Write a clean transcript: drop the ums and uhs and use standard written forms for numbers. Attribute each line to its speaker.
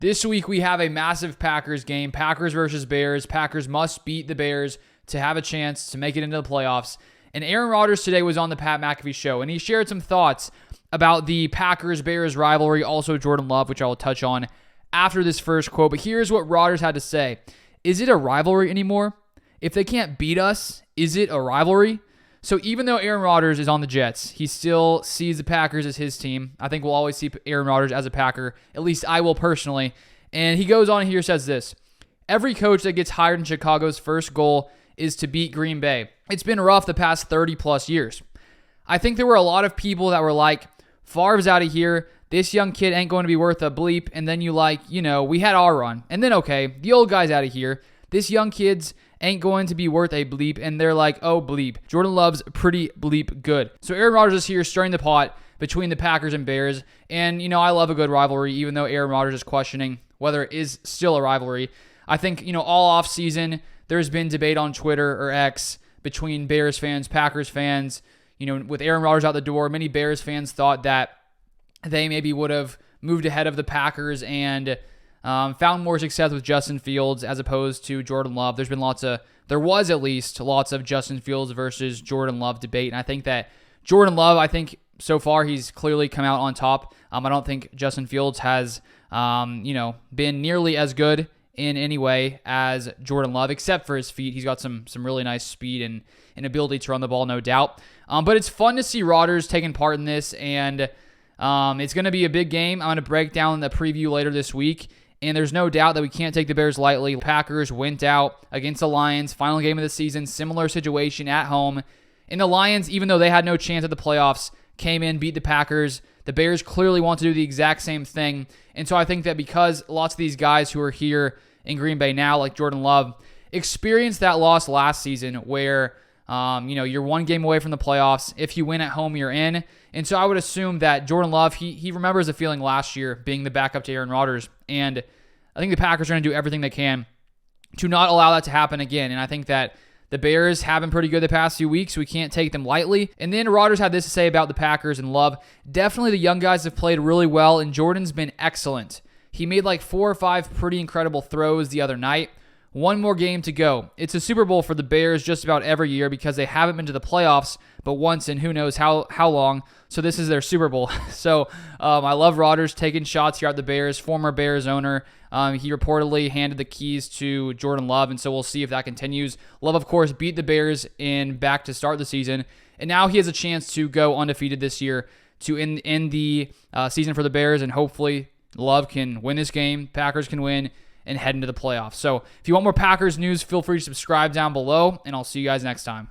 Speaker 1: This week we have a massive Packers game. Packers versus Bears. Packers must beat the Bears to have a chance to make it into the playoffs. And Aaron Rodgers today was on the Pat McAfee show, and he shared some thoughts about the Packers-Bears rivalry, also Jordan Love, which I will touch on after this first quote. But here's what Rodgers had to say. Is it a rivalry anymore? If they can't beat us, is it a rivalry? So even though Aaron Rodgers is on the Jets, he still sees the Packers as his team. I think we'll always see Aaron Rodgers as a Packer. At least I will personally. And he goes on here, says this. Every coach that gets hired in Chicago's first goal is to beat Green Bay. It's been rough the past 30 plus years. I think there were a lot of people that were like, Favre's out of here. This young kid ain't going to be worth a bleep. And then we had our run. And then, okay, the old guy's out of here. This young kid's ain't going to be worth a bleep. And they're like, oh, bleep. Jordan Love's pretty bleep good. So Aaron Rodgers is here stirring the pot between the Packers and Bears. And, I love a good rivalry, even though Aaron Rodgers is questioning whether it is still a rivalry. I think, all offseason, there's been debate on Twitter or X between Bears fans, Packers fans. With Aaron Rodgers out the door, many Bears fans thought that they maybe would have moved ahead of the Packers and found more success with Justin Fields as opposed to Jordan Love. There was at least lots of Justin Fields versus Jordan Love debate. And I think that Jordan Love, so far he's clearly come out on top. I don't think Justin Fields has, been nearly as good in any way as Jordan Love, except for his feet. He's got some really nice speed and ability to run the ball, no doubt. But it's fun to see Rodgers taking part in this, and it's going to be a big game. I'm going to break down the preview later this week, and there's no doubt that we can't take the Bears lightly. Packers went out against the Lions, final game of the season, similar situation at home. And the Lions, even though they had no chance at the playoffs, came in, beat the Packers. The Bears clearly want to do the exact same thing. And so I think that because lots of these guys who are here in Green Bay now, like Jordan Love, experienced that loss last season where, you're one game away from the playoffs. If you win at home, you're in. And so I would assume that Jordan Love, he remembers the feeling last year being the backup to Aaron Rodgers. And I think the Packers are going to do everything they can to not allow that to happen again. And I think that the Bears have been pretty good the past few weeks. We can't take them lightly. And then Rodgers had this to say about the Packers and Love. Definitely the young guys have played really well, and Jordan's been excellent. He made 4 or 5 pretty incredible throws the other night. One more game to go. It's a Super Bowl for the Bears just about every year because they haven't been to the playoffs but once in who knows how long. So this is their Super Bowl. So I love Rodgers taking shots here at the Bears. Former Bears owner. He reportedly handed the keys to Jordan Love, and so we'll see if that continues. Love, of course, beat the Bears back to start the season, and now he has a chance to go undefeated this year to end the season for the Bears, and hopefully Love can win this game, Packers can win, and head into the playoffs. So if you want more Packers news, feel free to subscribe down below, and I'll see you guys next time.